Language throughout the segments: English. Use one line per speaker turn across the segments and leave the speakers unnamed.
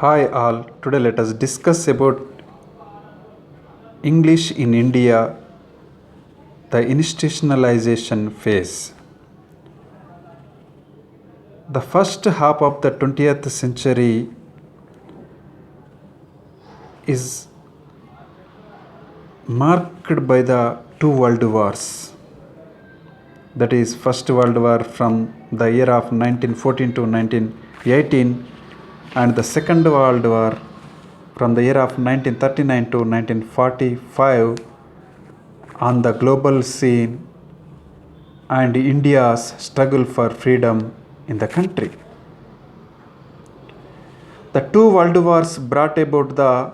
Hi all, today let us discuss about English in India, the institutionalization phase. The first half of the 20th century is marked by the two world wars. That is, First World War from the year of 1914 to 1918 and the Second World War from the year of 1939 to 1945 on the global scene and India's struggle for freedom in the country. The two world wars brought about the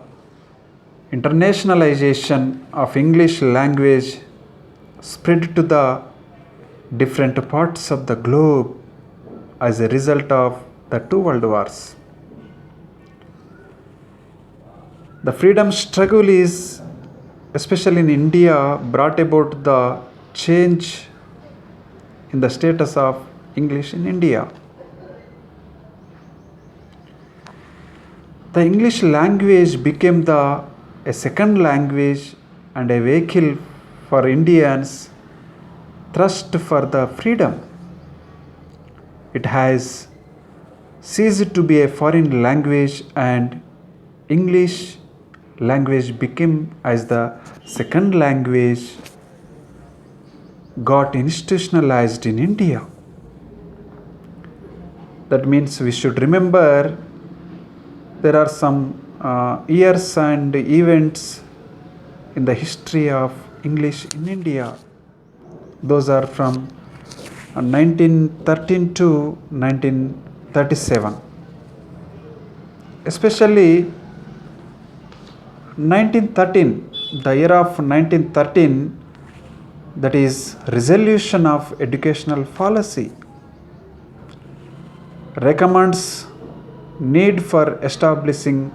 internationalization of English language spread to the different parts of the globe as a result of the two world wars. The freedom struggle is, especially in India, brought about the change in the status of English in India. The English language became a second language and a vehicle for Indians thrust for the freedom. It has ceased to be a foreign language and English language became as the second language got institutionalized in India. That means we should remember there are some years and events in the history of English in India. Those are from 1913 to 1937. Especially 1913, the year of 1913, that is resolution of educational policy, recommends need for establishing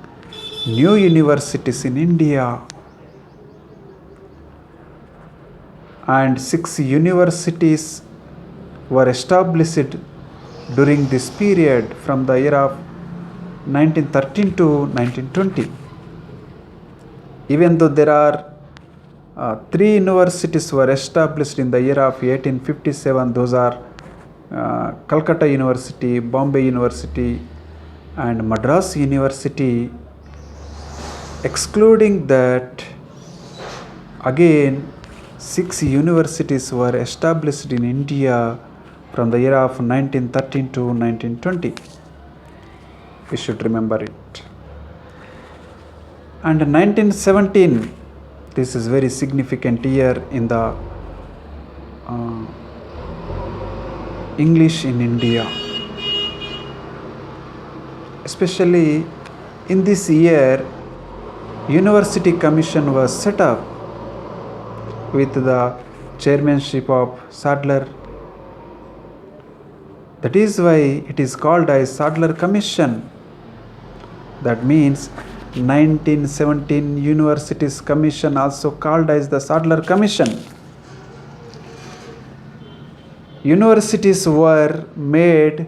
new universities in India, and 6 universities were established during this period from the year of 1913 to 1920. Even though there are 3 universities were established in the year of 1857, those are Calcutta University, Bombay University and Madras University. Excluding that, again 6 universities were established in India from the year of 1913 to 1920. We should remember it. And 1917, this is very significant year in the English in India. Especially in this year, University Commission was set up with the chairmanship of Sadler. That is why it is called as Sadler Commission. That means 1917 Universities Commission, also called as the Sadler Commission. Universities were made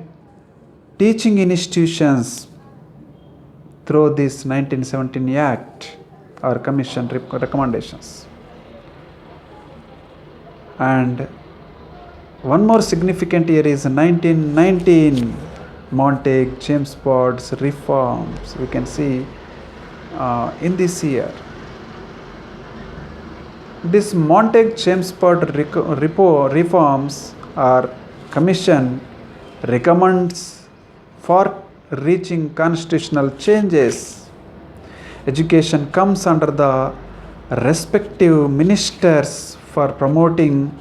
teaching institutions through this 1917 Act or Commission recommendations. And one more significant year is 1919, Montague Chelmsford's reforms. We can see in this year. This Montague Chelmsford reforms or commission recommends for reaching constitutional changes. Education comes under the respective ministers for promoting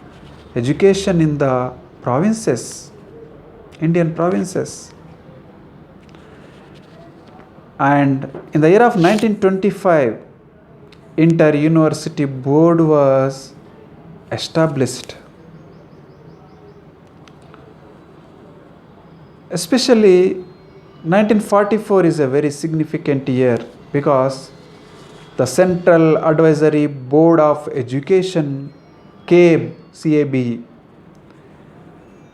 education in the provinces, Indian provinces. And in the year of 1925, Inter-University Board was established. Especially 1944 is a very significant year because the Central Advisory Board of Education, CAB,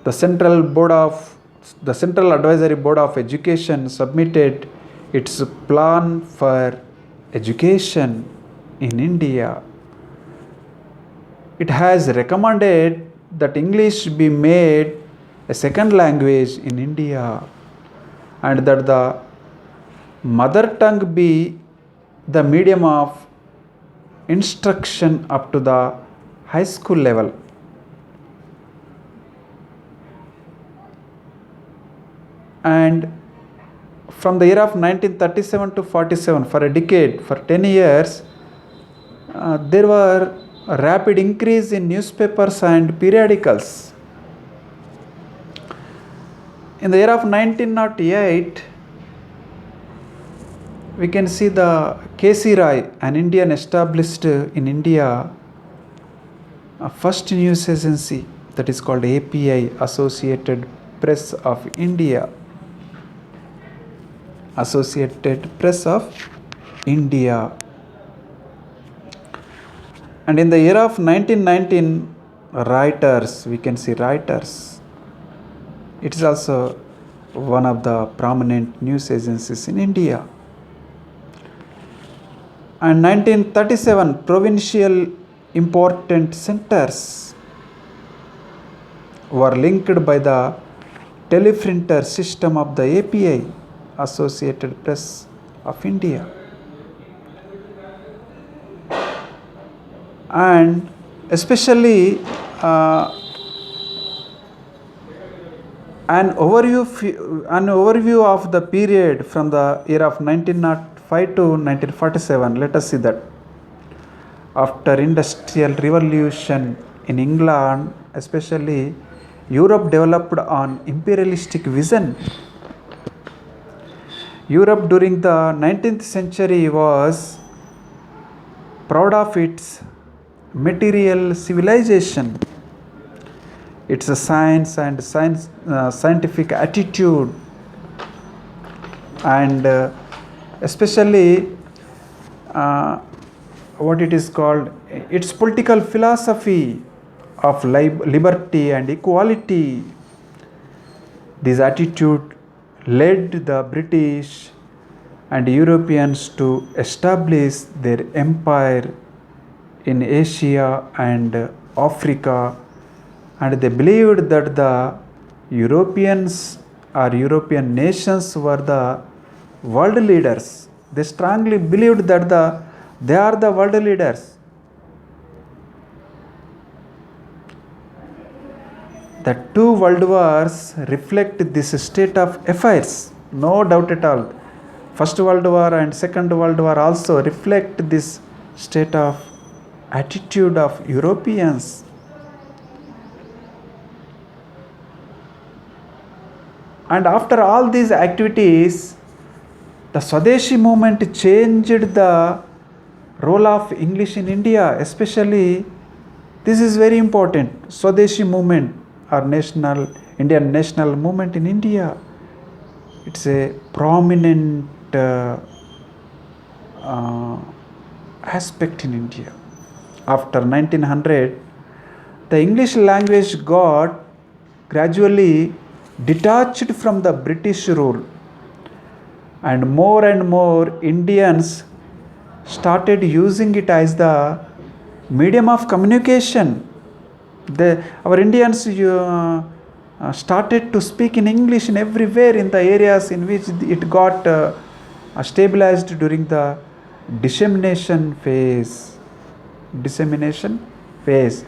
the Central Advisory Board of Education submitted its plan for education in India. It has recommended that English be made a second language in India and that the mother tongue be the medium of instruction up to the high school level. And from the year of 1937 to 47, for a decade, for 10 years, there were a rapid increase in newspapers and periodicals. In the year of 1908, we can see the K.C. Roy, an Indian established in India a first news agency, that is called API, Associated Press of India. Associated Press of India. And in the year of 1919, writers, we can see writers. It is also one of the prominent news agencies in India. And 1937, provincial important centers were linked by the teleprinter system of the API, Associated Press of India. And especially an overview of the period from the year of 1905 to 1947. Let us see that. After Industrial Revolution in England, especially, Europe developed an imperialistic vision. Europe during the 19th century was proud of its material civilization, its science and scientific attitude, and especially what it is called, its political philosophy of liberty and equality. This attitude led the British and Europeans to establish their empire in Asia and Africa, and they believed that the Europeans or European nations were the world leaders. They strongly believed that they are the world leaders. The two world wars reflect this state of affairs, no doubt at all. First World War and Second World War also reflect this state of attitude of Europeans. And after all these activities, the Swadeshi movement changed the role of English in India. Especially, this is very important, Swadeshi movement or Indian national movement in India. It's a prominent aspect in India. After 1900, the English language got gradually detached from the British rule, and more Indians started using it as the medium of communication. Our Indians started to speak in English in everywhere in the areas in which it got stabilized during the dissemination phase.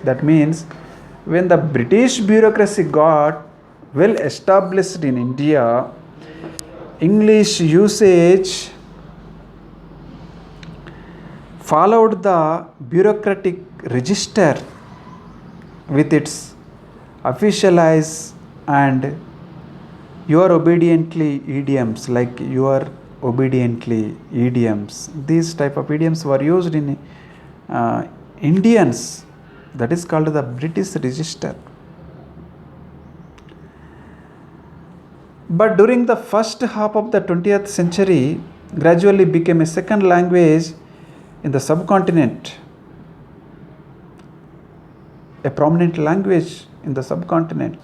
That means when the British bureaucracy got well established in India, English usage followed the bureaucratic register with its officialized and your obediently idioms, like your obediently idioms. These type of idioms were used in Indians. That is called the British register. But during the first half of the 20th century, gradually became a second language in the subcontinent, a prominent language in the subcontinent.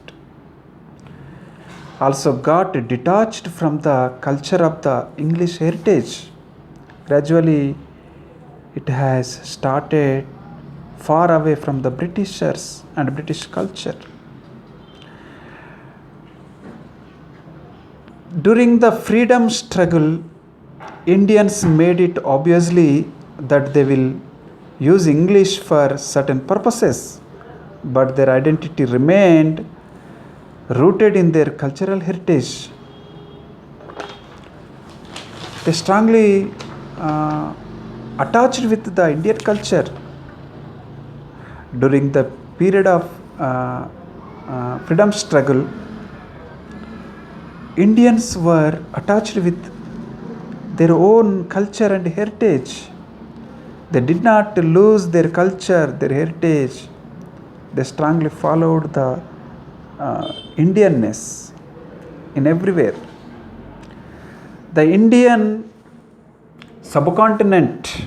also got detached from the culture of the English heritage. Gradually, it has started far away from the Britishers and British culture. During the freedom struggle, Indians made it obviously that they will use English for certain purposes, but their identity remained rooted in their cultural heritage. They strongly attached with the Indian culture. During the period of freedom struggle, Indians were attached with their own culture and heritage. They did not lose their culture, their heritage. They strongly followed the Indianness in everywhere. The Indian subcontinent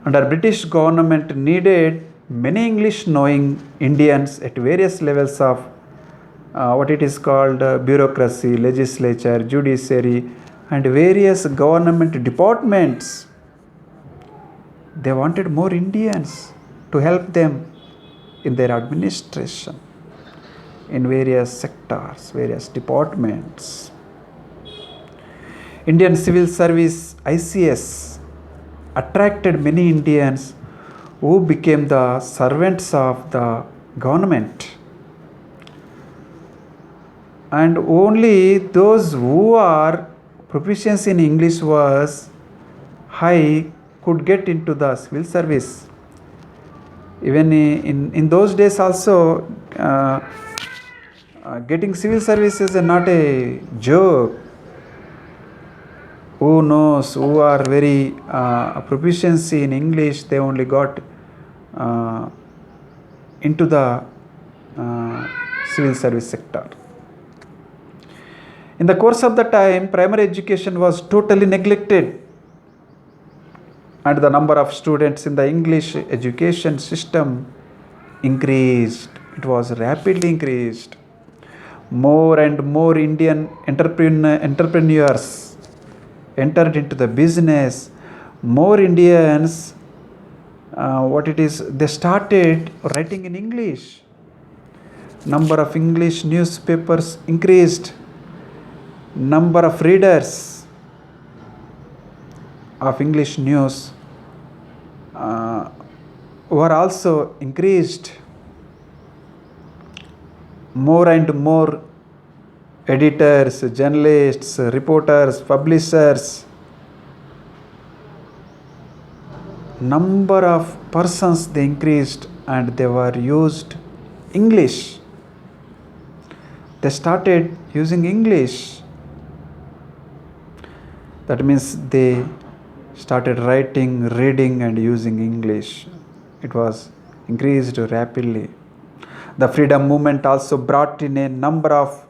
under British government needed many English knowing Indians at various levels of what it is called bureaucracy, legislature, judiciary, and various government departments. They wanted more Indians to help them in their administration, in various sectors, various departments. Indian Civil Service ICS attracted many Indians who became the servants of the government. And only those who are proficiency in English was high could get into the civil service. Even in those days also, getting civil service is not a joke. Who knows, who are very proficiency in English, they only got into the civil service sector. In the course of the time, primary education was totally neglected, and the number of students in the English education system increased. It was rapidly increased. More and more Indian entrepreneurs entered into the business. More Indians, they started writing in English. Number of English newspapers increased. Number of readers of English news were also increased. More and more editors, journalists, reporters, publishers, number of persons they increased, and they were used English. They started using English. That means they started writing, reading, and using English. It was increased rapidly. The freedom movement also brought in a number of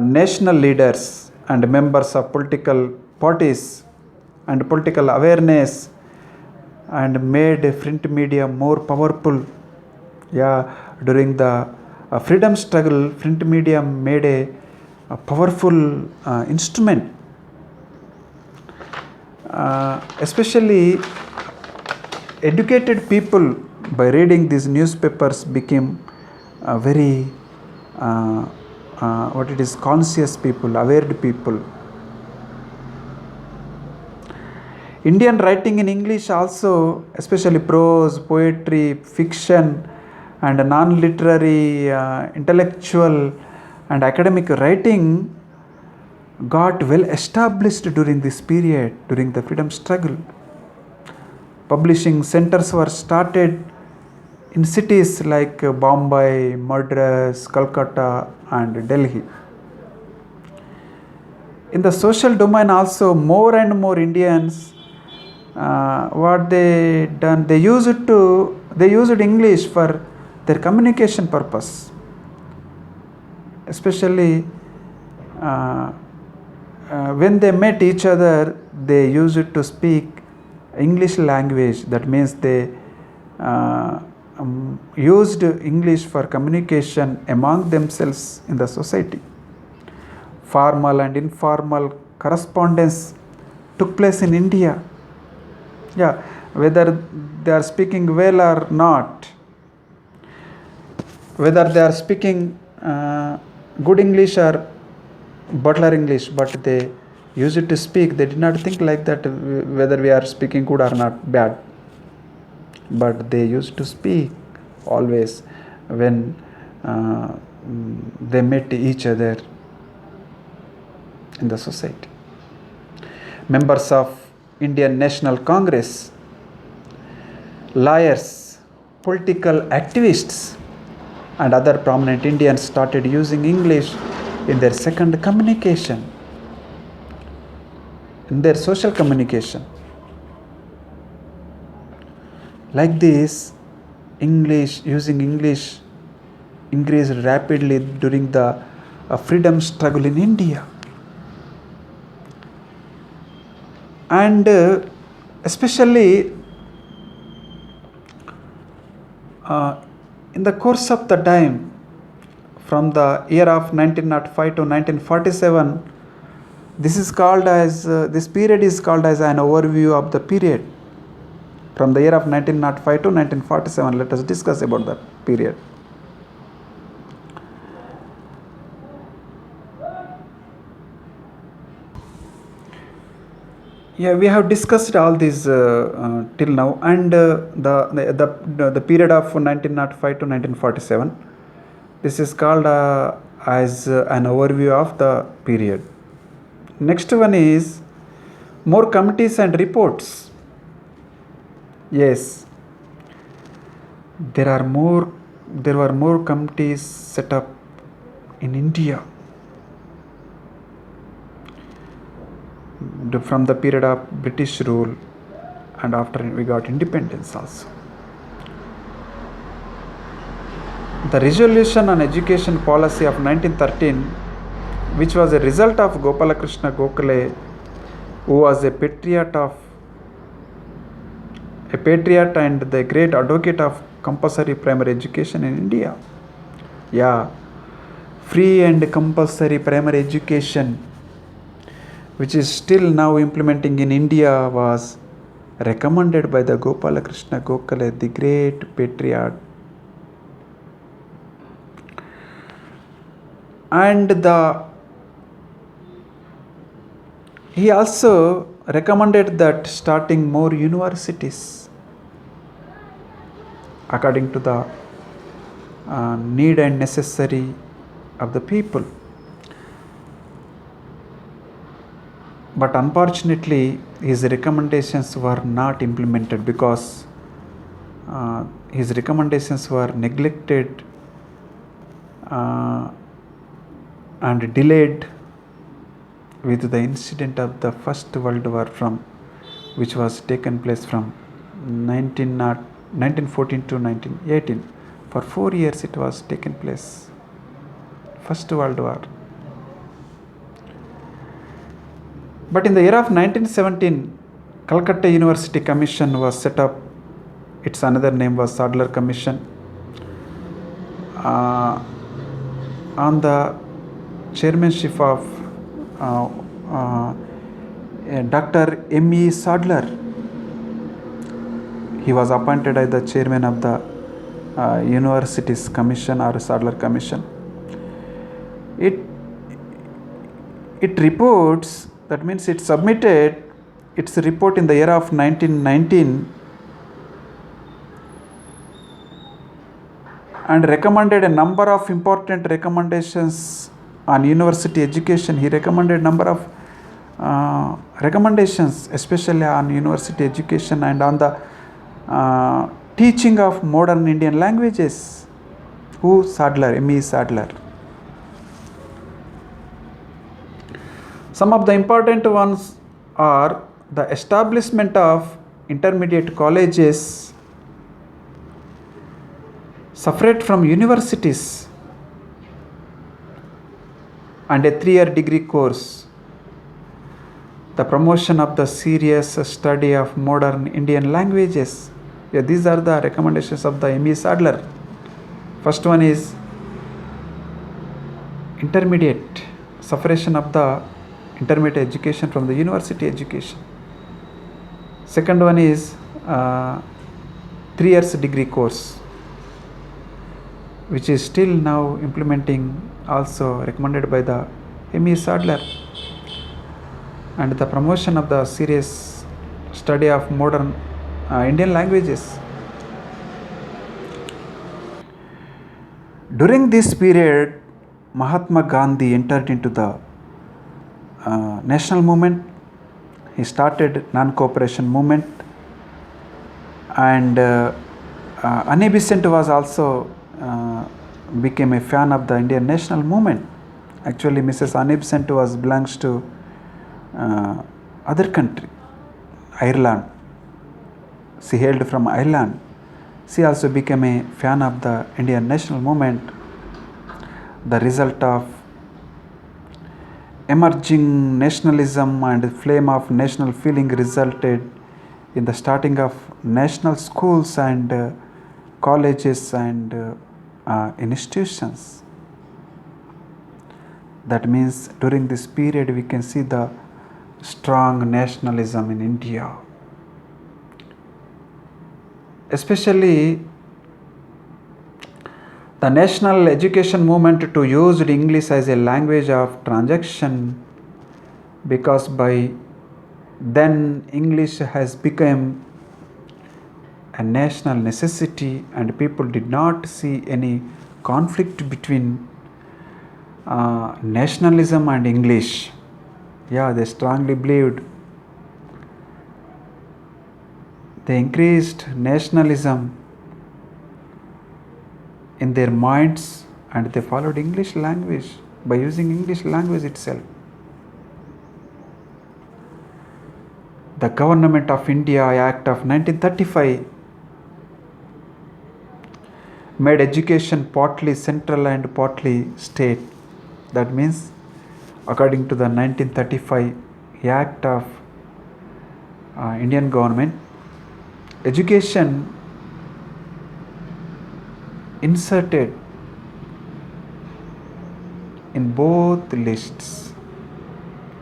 national leaders and members of political parties and political awareness, and made print media more powerful. During the freedom struggle, print media made a powerful instrument. Especially educated people, by reading these newspapers, became very conscious people, aware people. Indian writing in English also, especially prose, poetry, fiction, and non-literary, intellectual and academic writing got well established during this period, during the freedom struggle. Publishing centers were started in cities like Bombay, Madras, Calcutta, and Delhi. In the social domain also, more and more Indians, what they done, they used English for their communication purpose. Especially when they met each other, they used to speak English language. That means they used English for communication among themselves in the society. formal and informal correspondence took place in India. Yeah, whether they are speaking well or not, whether they are speaking good English or butler English, but they use it to speak. They did not think like that whether we are speaking good or not bad, but they used to speak always when they met each other in the society. Members of Indian National Congress, lawyers, political activists, and other prominent Indians started using English in their second communication, in their social communication. Like this, using English increased rapidly during the freedom struggle in India. And especially in the course of the time, from the year of 1905 to 1947, this period is called as an overview of the period. From the year of 1905 to 1947, let us discuss about that period. Yeah, we have discussed all these till now, and the period of 1905 to 1947. This is called as an overview of the period. Next one is more committees and reports. Yes, there were more committees set up in India from the period of British rule and after we got independence also. The resolution on education policy of 1913, which was a result of Gopalakrishna Gokhale, who was a patriot and the great advocate of compulsory primary education in India. Yeah, free and compulsory primary education, which is still now implementing in India, was recommended by the Gopalakrishna Gokhale, the great patriot. And he also recommended that starting more universities according to the need and necessary of the people. But unfortunately, his recommendations were not implemented because his recommendations were neglected and delayed with the incident of the First World War, which was taken place from 1914 to 1918. For 4 years it was taken place, First World War. But in the year of 1917, Calcutta University Commission was set up. Its another name was Sadler Commission. On the chairmanship of Dr. M.E. Sadler, he was appointed as the chairman of the Universities Commission or Sadler Commission. It reports, that means it submitted its report in the year of 1919 and recommended a number of important recommendations on university education. He recommended a number of recommendations, especially on university education and on the teaching of modern Indian languages. Who? Sadler, M.E. Sadler. Some of the important ones are the establishment of intermediate colleges separate from universities and a 3-year degree course, the promotion of the serious study of modern Indian languages. Yeah, these are the recommendations of the M.E. Sadler. First one is intermediate separation of the intermediate education from the university education. Second one is 3 years degree course, which is still now implementing, also recommended by the M.E. Sadler, and the promotion of the serious study of modern Indian languages. During this period, Mahatma Gandhi entered into the national movement. He started non-cooperation movement, and Annie Besant was also became a fan of the Indian national movement. Actually, Mrs. Annie Besant belongs to other country, Ireland. She hailed from Ireland. She also became a fan of the Indian national movement. The result of emerging nationalism and flame of national feeling resulted in the starting of national schools and colleges and institutions. That means during this period we can see the strong nationalism in India. Especially the national education movement to use English as a language of transaction, because by then English has become a national necessity and people did not see any conflict between nationalism and English. Yeah, they strongly believed. They increased nationalism in their minds and they followed English language by using English language itself. The Government of India Act of 1935 made education partly central and partly state. That means according to the 1935 Act of Indian government, education inserted in both lists,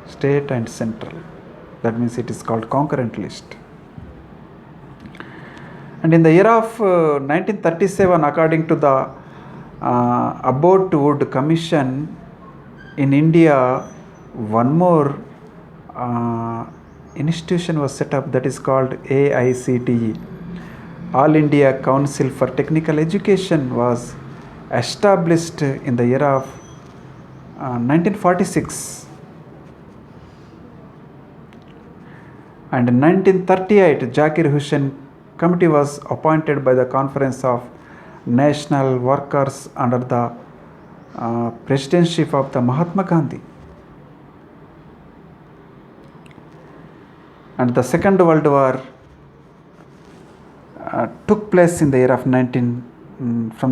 state and central. That means it is called concurrent list. And in the year of 1937, according to the Abbott Wood Commission, in India one more institution was set up, that is called AICTE. All India Council for Technical Education was established in the year of 1946. And in 1938, Zakir Hussain Committee was appointed by the Conference of National Workers under the presidency of the Mahatma Gandhi. And the Second World War took place in the year of from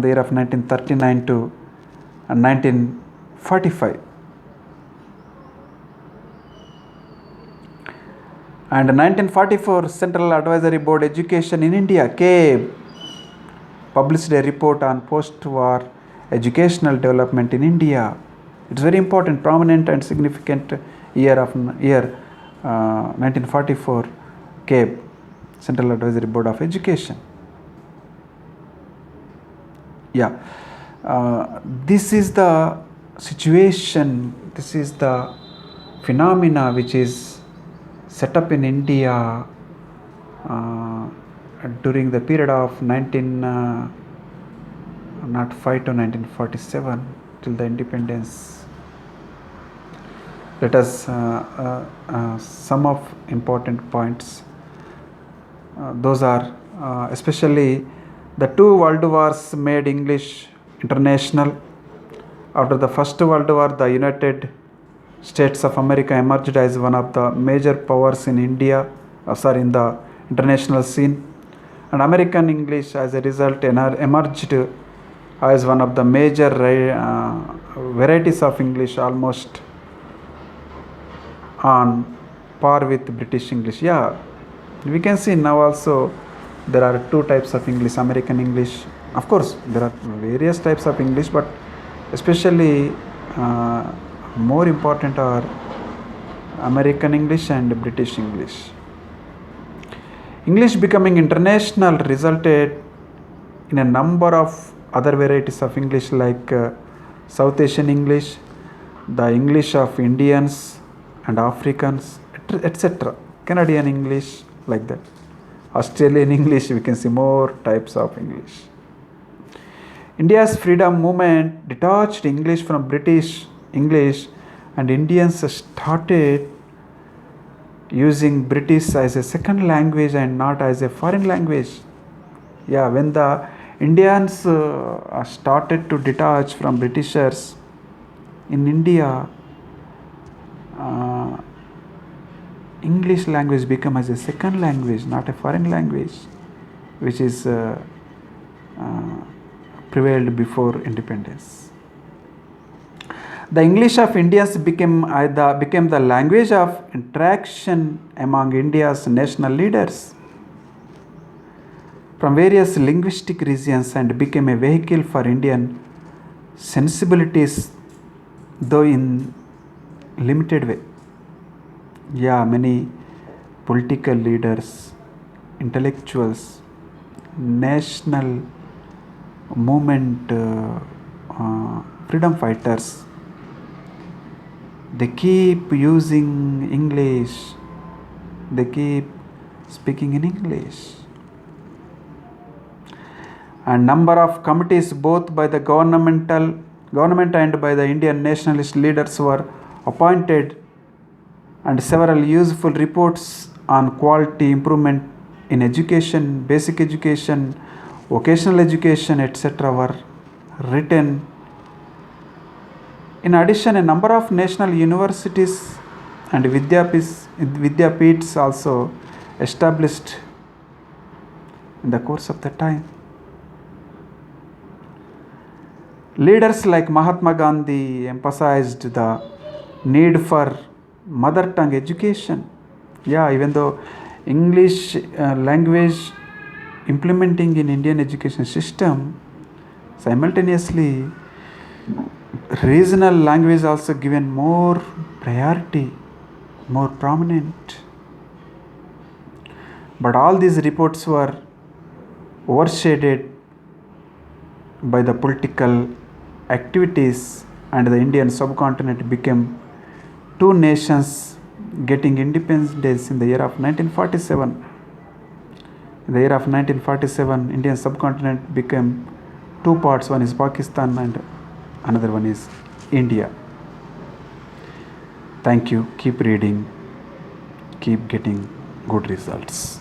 the year of 1939 to 1945. And 1944, Central Advisory Board Education in India, CABE, published a report on post-war educational development in India. It's very important, prominent and significant year 1944, CABE, Central Advisory Board of Education. Yeah, this is the situation, this is the phenomena which is set up in India during the period of 1905 to 1947 till the independence. Let us sum of important points. Those are especially the two world wars made English international. After the First World War, the United States of America emerged as one of the major powers in in the international scene, and American English as a result emerged as one of the major varieties of English, almost on par with British English. Yeah, we can see now also there are two types of English, American English. Of course, there are various types of English, but especially More important are American English and British English. English becoming international resulted in a number of other varieties of English like South Asian English, the English of Indians and Africans, etc. Canadian English, like that. Australian English, we can see more types of English. India's freedom movement detached English from British English, and Indians started using British as a second language and not as a foreign language. Yeah, when the Indians started to detach from Britishers in India, English language became as a second language, not a foreign language, which is prevailed before independence. The English of Indians became the language of interaction among India's national leaders from various linguistic regions and became a vehicle for Indian sensibilities, though in limited way. Yeah, many political leaders, intellectuals, national movement freedom fighters, they keep using English, they keep speaking in English. And number of committees both by the government and by the Indian nationalist leaders were appointed, and several useful reports on quality improvement in education, basic education, vocational education, etc. were written. In addition, a number of national universities and Vidyapeeths also established in the course of the time. Leaders like Mahatma Gandhi emphasized the need for mother tongue education. Yeah, even though English language implementing in Indian education system, simultaneously regional language also given more priority, more prominent. But all these reports were overshadowed by the political activities, and the Indian subcontinent became two nations getting independence in the year of 1947. In the year of 1947, Indian subcontinent became two parts. One is Pakistan and another one is India. Thank you. Keep reading. Keep getting good results.